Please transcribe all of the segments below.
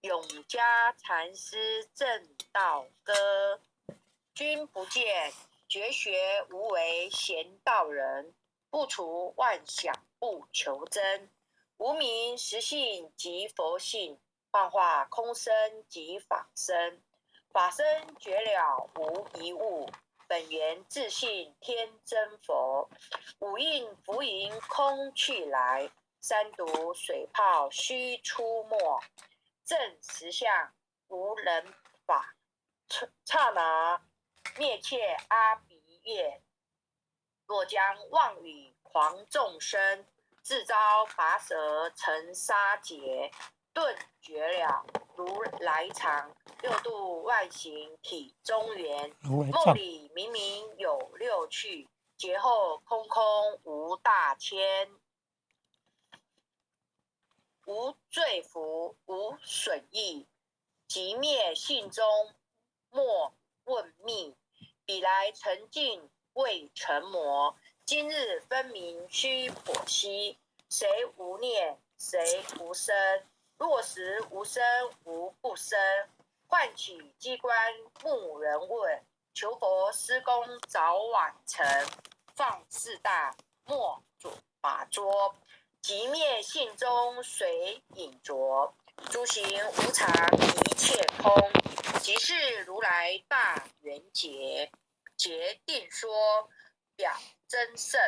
永嘉禅师正道歌，君不见，绝学无为贤道人，不除妄想不求真。无名实性即佛性，幻化空生即法身。法身觉了无一物，本源自性天真佛。五蕴浮盈空去来，三毒水泡须出没。正实相无人法，刹那灭却阿鼻业。若将妄语狂众生，自招拔舌成杀劫。顿觉了如来藏，六度万行体中圆。梦里明明有六趣，劫后空空无大千。无罪福，无损益，即灭性中莫问密。彼来沉静未成魔，今日分明须剖析。谁无念，谁无生？落实无生无不生。唤起机关木人问，求佛施工早晚成。放四大莫主把捉，即灭性中随隐着。诸行无常一切空，即是如来大圆结。结定说，表真圣。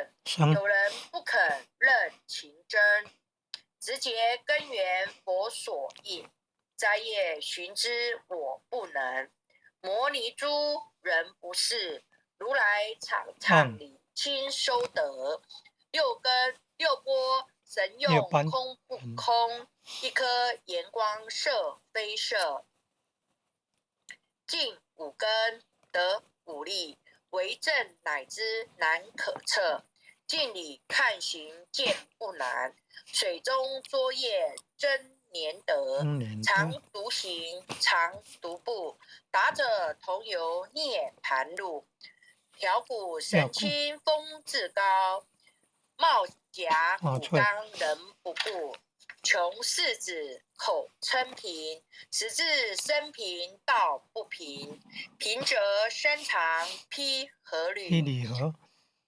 有人不肯认情真，直结根源佛所应。摘叶寻之我不能，摩尼珠人不是。如来场里亲收得。六根六波神用空不空，一颗炎光射非射。尽五根得五力，为正乃知难可测。镜里看行见不难，水中作业真黏得。常独行常独步，达者同游涅盘路。调骨神清风自高，帽夹骨刚人不顾。穷世子口称平，实质生平道不平。平则身长披禾履，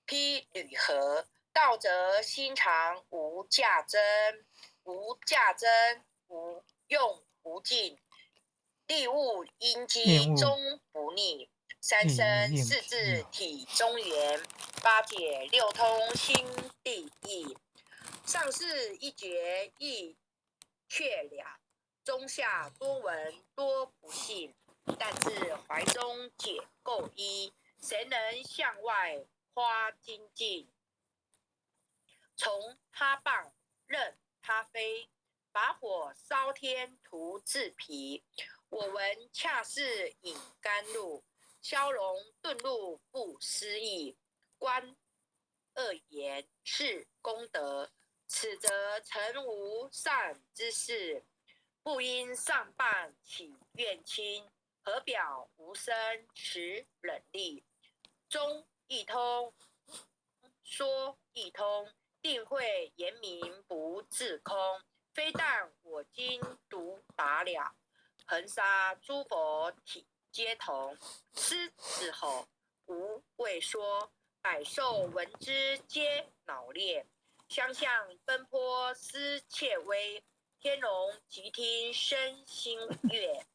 披履禾；道则心长无价珍，无价珍无用无尽。利物阴机终不逆，三生四字体中圆，八解六通心地意。上士一觉亦确了，中下多闻多不信。但自怀中解垢衣，谁能向外花精进？从他棒任他飞，把火烧天图自疲。我闻恰似饮甘露，消融顿入不思议。观恶言是功德，此则诚无善之事。不因上谤起怨亲，何表无声持忍力。中一通，说一通，定会言明不自空。非但我今独达了，恒沙诸佛体皆同。狮子吼无畏说，百兽闻之皆恼裂。相向奔波思切微，天龙即听声心悦。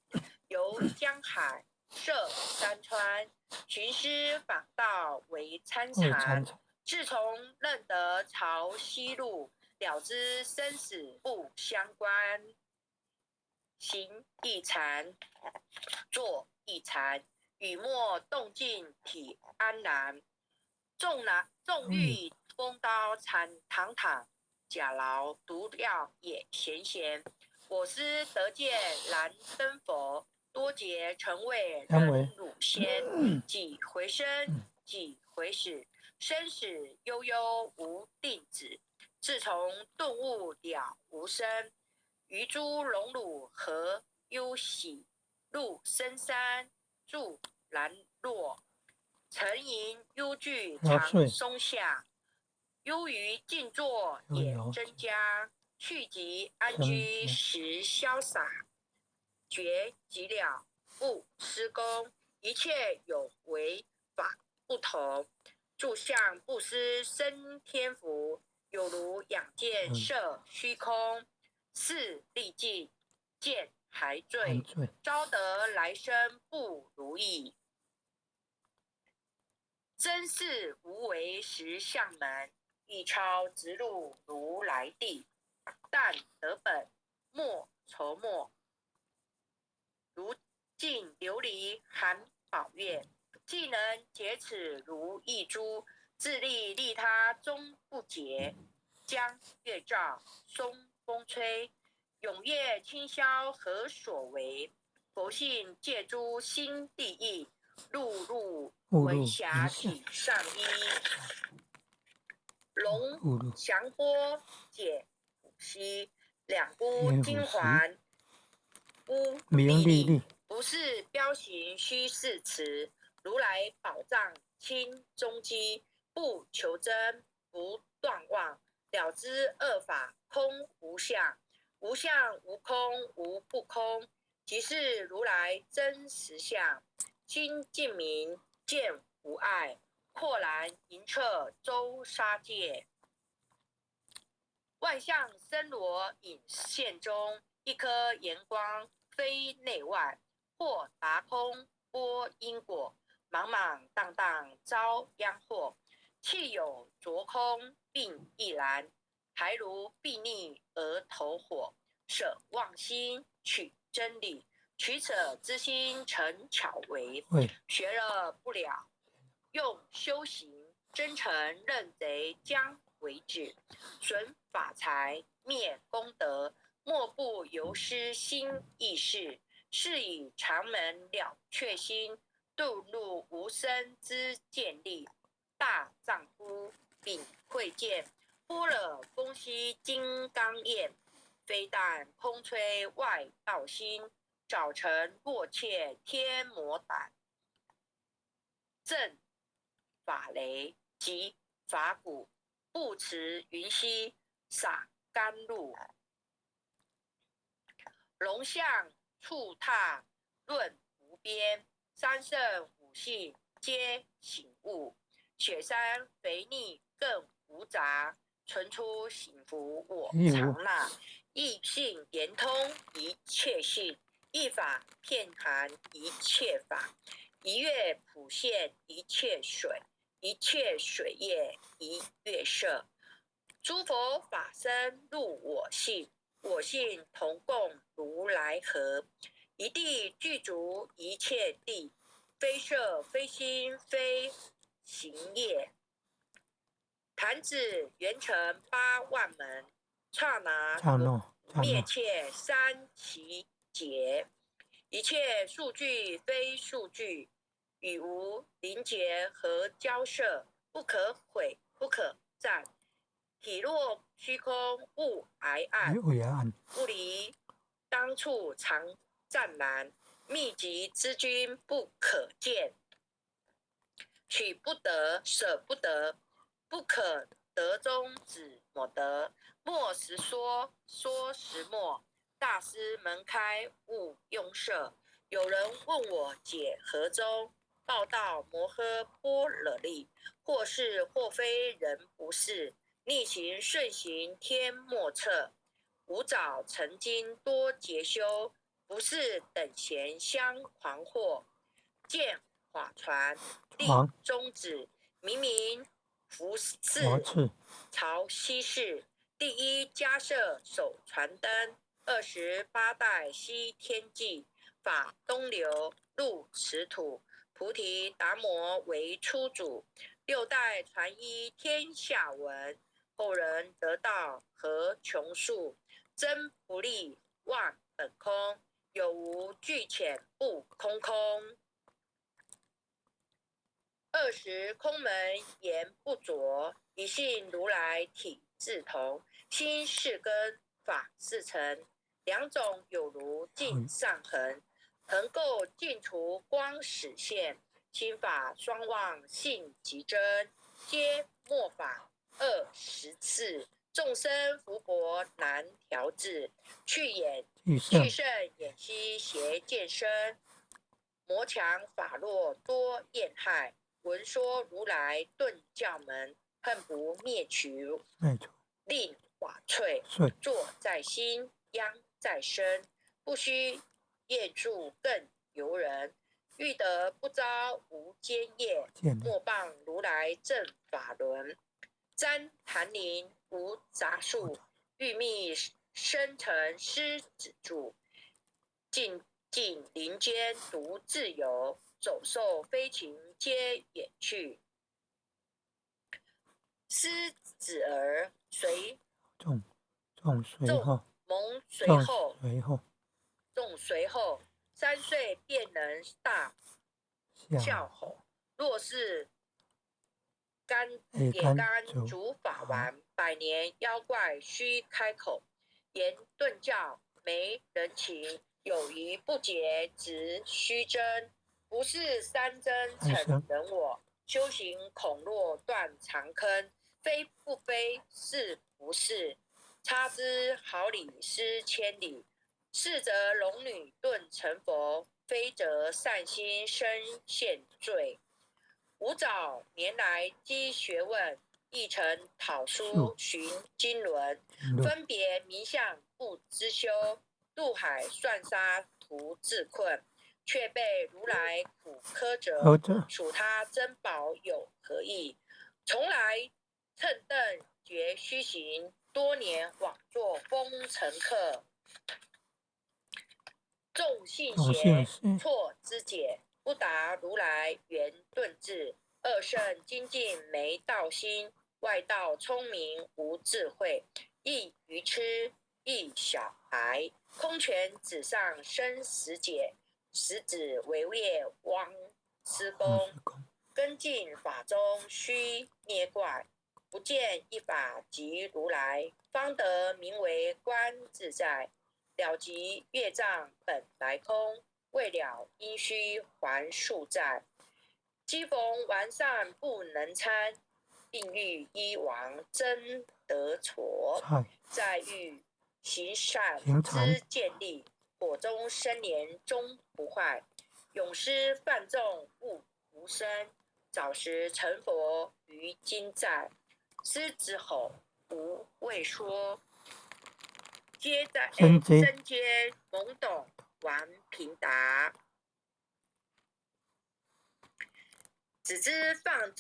游江海涉山川，寻师访道为参禅。自从认得潮汐路，了知生死不相关。行一禅，坐一禅，语默动静体安然。纵欲风刀堂堂，假劳毒药也咸咸。我师得见燃灯佛，多劫成为人乳仙。几回生，几回死，生死悠悠无定止。自从顿悟了无生，于诸荣辱何忧喜？入深山住兰若，沉吟幽居常松下。悠于静坐也增加，去即安居时潇洒。绝即了，不施功，一切有为法不同。住相布施生天福，有如养箭射虚空。是历尽，见还坠，招得来生不如意。真是无为实相门，一超直入如来地。但得本莫愁莫，如镜琉璃含宝月。既能解此如一珠，自利利他终不竭。江月照，松风吹，永夜清宵何所为？佛性借诸心地意，碌碌文霞体上衣。龙降波解虎溪，两姑金环乌丽丽。不是标行虚是词，如来宝藏清中基。不求真，不断妄，了知二法空无相。无相无空无不空，即是如来真实相。心净明，见无碍，豁然盈彻周沙界。万象森罗隐现中，一颗炎光非内外。或达空波因果，茫茫荡荡遭殃祸。气有浊空并亦然，还如睥睨而投火。舍妄心取真理，取舍之心成巧为。学了不了，用修行真诚认贼将为止。损法财灭功德，莫不由失心意识。是以常门了却心，遁入无生之见力。大丈夫秉慧见，般若风息金刚焰。非但空吹外道心，早成弱怯天魔胆。正法雷及法鼓，不持云溪洒甘露。龙象触踏论无边，三圣五性皆醒悟。雪山肥腻更无杂，存出幸福我常纳。一性言通一切性，一法遍含一切法。一月普现一切水，一切水液一月色。诸佛法身入我性，我性同共如来河。一地具足一切地，非色非心非行业。弹指圆成8万门，刹那灭切三奇劫。一切数据非数据，与无临结合交涉，不可毁不可占。体若虚空勿挨暗，不离当处常湛然。秘籍之君不可见，取不得舍不得，不可得中止莫得。莫实说，说实莫。大师门开勿用舍。有人问我解何中，报道摩诃般若力。或是或非人不是，逆行顺行天莫测。吾早曾经多劫修，不是等闲相狂惑。见法传立宗旨，明明服侍朝西市。第一迦摄手传灯，28代西天际。法东流入此土，菩提达摩为初祖。6代传依天下闻，后人得道何穷数。真不立忘本空，有无俱浅不空空。20空门言不着，一性如来体自同。心是根，法是尘，两种有如镜上痕。恒垢净除光始现，心法双旺性极真。皆末法20次，众生福薄难调制。去肾眼息邪见深，魔强法弱多厌害。闻说如来顿教门，恨不灭除。令瓦瘁，坐在心，殃在身。不须业助更由人，欲得不遭无间业。莫谤如来正法轮。瞻檀林无杂树，欲觅生辰狮子住。尽林间独自游，走兽飞禽皆远去。狮子儿随众随后，3岁便能大笑吼。若是也甘主法完，100年妖怪须开口。言顿教没人情，有疑不解只虚真。不是三真逞人我，修行恐落断长坑。非不非，是不是？差之毫厘，失千里。是则龙女顿成佛，非则善心生现罪。吾早年来积学问，亦曾讨书寻经纶，分别名相不知修，渡海算沙图自困，却被如来苦苛责，属他珍宝有何益？从来乘凳觉虚行，多年枉做风尘客。众信邪错之解，不达如来圆顿智。二圣精进没道心，外道聪明无智慧。亦愚痴，亦小孩。空拳指上生死解，实指围猎汪施公。根进法中须灭怪，不见一法即如来，方得名为观自在。了即业障本来空，未了因须还数债。机逢完善不能参，并欲依王真得挫。再欲行善之见力，火中生莲终不坏。永失犯众勿无声，早时成佛于今在。狮子吼无未说，僧皆懵懂顽贫达。只知犯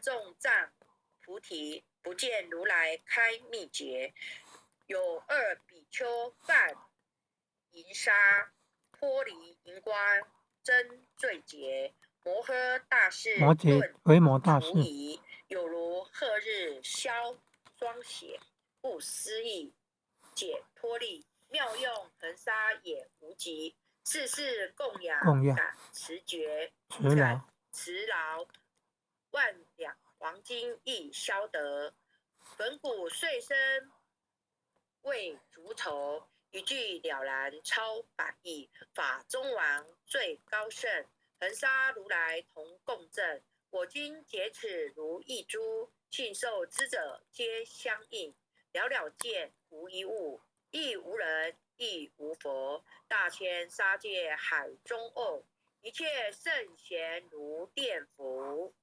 众占菩提，不见如来开密诀。有2比丘犯银沙，脱离银光真罪劫。摩诃大士顿除疑，有如赫日消霜雪，不思议解脱力。妙用恒沙也无极，世事供养感持觉。持劳1两黄金亦消得，粉骨碎身为足筹。一句了然超百亿，法中王最高胜。恒沙如来同共振，我今解此如一珠，信受之者皆相应。了了见无一物，亦无人亦无佛。大千沙界海中偶，一切圣贤如电伏。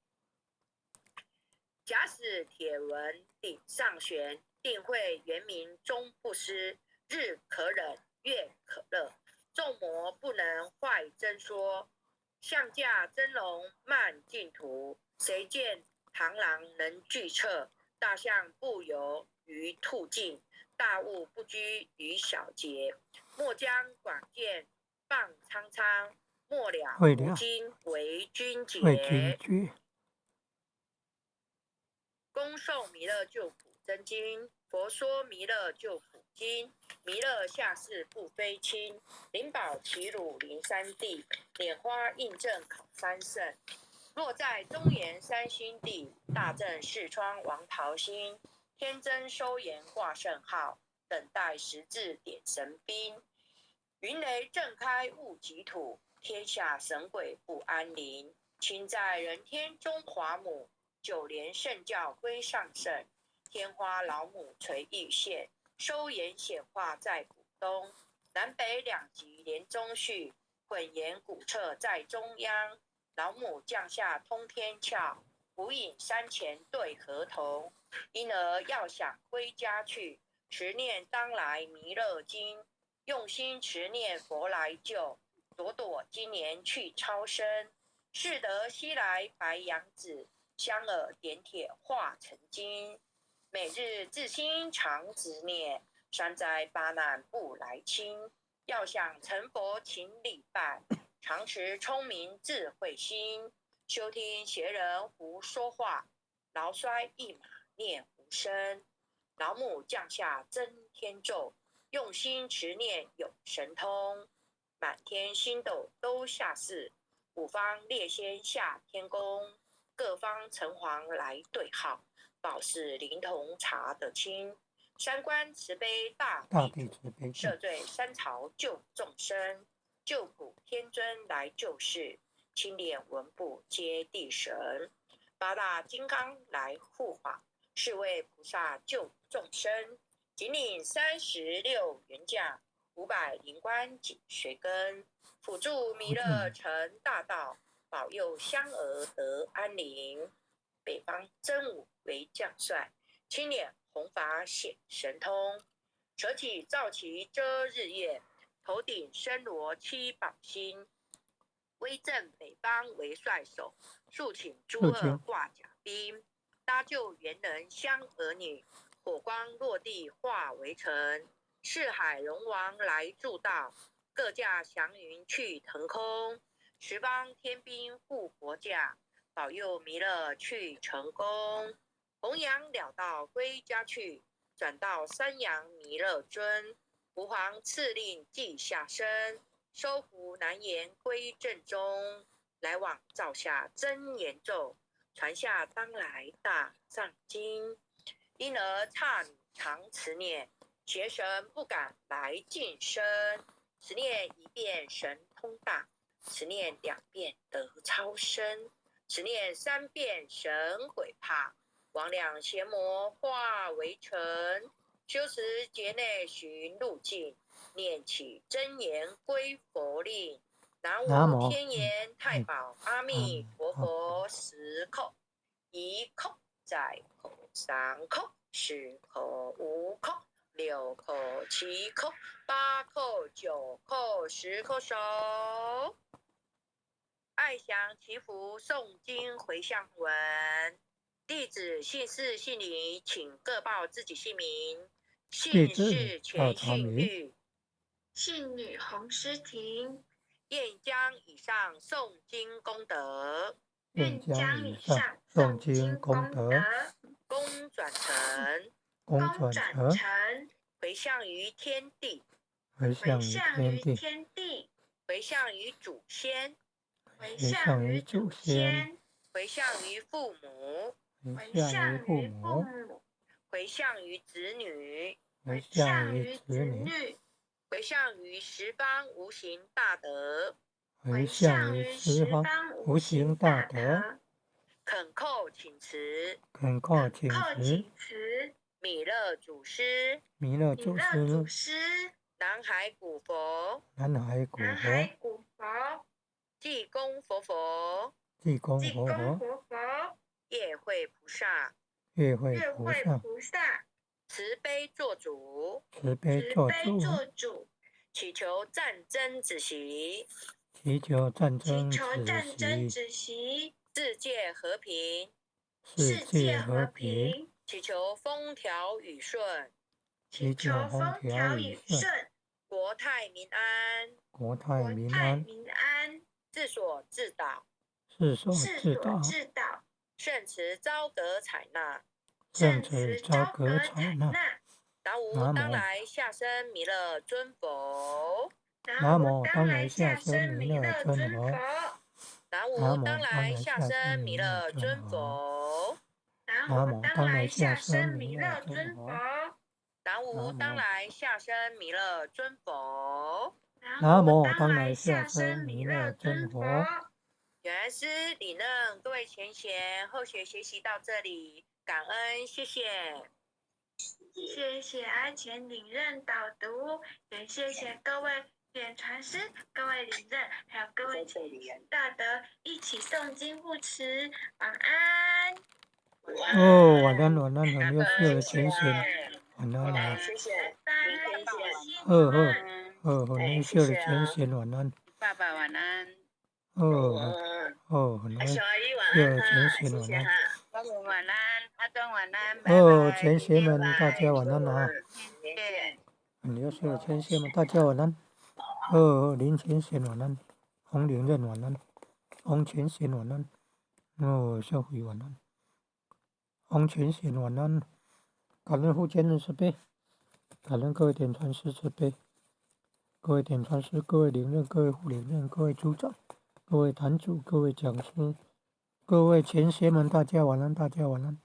假使铁轮顶上悬，定慧圆明终不失。日可忍，月可乐，众魔不能坏真说。象驾真龙漫净土，谁见螳螂能拒彻？大象不游于兔径，大物不居于小节。莫将广见谤苍苍，末了无今为君解。恭诵弥勒救苦真经。佛说弥勒救苦经，弥勒下世不非亲。灵宝齐鲁灵山地，拈花印证考三圣。若在中原三星地，大正视窗王桃心。天真收言挂圣号，等待时至点神兵。云雷震开雾极土，天下神鬼不安宁。亲在人天中华母，九莲圣教归上圣。天花老母垂玉线，收言显化在古东。南北两极连中序，混言古彻在中央。老母降下通天窍，无影山前对河童。因而要想归家去，持念当来弥勒经。用心持念佛来救，朵朵今年去超生。是得西来白杨子，香耳点铁化成金。每日自心常执念，山灾八难不来侵。要想成佛勤礼拜，常持聪明智慧心。休听邪人胡说话，劳衰一马念无声。老母降下真天咒，用心持念有神通。满天星斗都下世，五方列仙下天宫。各方城隍来对号，宝事灵童查得清。三观慈悲大地主，赦罪三朝救众生。救苦天尊来救世，清廉文部接地神。八大金刚来护法，是为菩萨救众生。仅领36元将，500灵官紧随跟。辅助弥勒成大道，保佑香儿得安宁。北方真武为将帅，青脸红发显神通。扯起皂旗遮日月，头顶身罗7宝星。威震北方为帅首，肃请诸恶挂甲兵。搭救猿人香儿女，火光落地化为尘。四海龙王来助道，各驾祥云去腾空。十方天兵护国驾，保佑弥勒去成功。弘扬了道归家去，转到山阳弥勒尊。吾皇赐令记下身，收服难言归正中。来往照下真言咒，传下当来大藏经。因而刹女常持念，邪神不敢来近身。持念1遍神通大，持念2遍得超生，持念3遍神鬼怕。魍魉邪魔化为尘。修持劫内寻路径，念起真言归佛令。南无天眼太保阿弥陀佛10叩，1叩在口3叩，4叩5叩，6叩7叩，8叩9叩，10叩手。爱祥祈福诵经回向文。弟子姓氏姓李，请各报自己姓名。姓氏钱信玉，姓女洪诗婷。愿将以上诵经功德，愿将以上诵经功德，功转成，回向于天地，回向于天地，回向于祖先，回向于祖先，回向于父母，回向于父母，回向于子女，回向于子女，回向于十方无形大德，回向于十方无形大德。恳叩请辞，弥勒祖师，南海古佛，济公佛佛，业慧菩萨，慈悲做主，祈求战争止息，世界和平，祈求风调雨顺，国泰民安，自所自导，圣慈昭格采纳。南无当来下生弥勒尊佛，南无当来下生弥勒尊佛，南无当来下生弥勒尊佛，南无当来下生弥勒尊佛，南无当来下生弥勒尊佛，南无当来下生弥勒尊佛。原来是理任，各位前贤后学学习到这里，感恩，谢谢。谢谢阿全领任导读，也谢谢各位点传师、各位领任，还有各位大德一起诵经护持。晚安。哦，晚安，晚安，很优秀的浅显，晚安啊。谢谢，拜哦哦拜。哦，很优秀的浅显，晚安。爸爸晚安。哦哦，很优秀的浅显，晚安。爸爸晚安，阿东晚安，哦，拜拜。浅显们，大家晚安啊。谢谢。很优秀的浅显们，大家晚安。哦，林浅显晚安，洪玲任晚安，洪浅显晚安。哦，小辉晚安，洪浅显晚安。感恩护监人慈悲，感恩各位点传师慈悲，各位点传师、各位领任、各位护领任、各位组长、各位坛主、各位讲师、各位前贤们，大家晚安，大家晚安。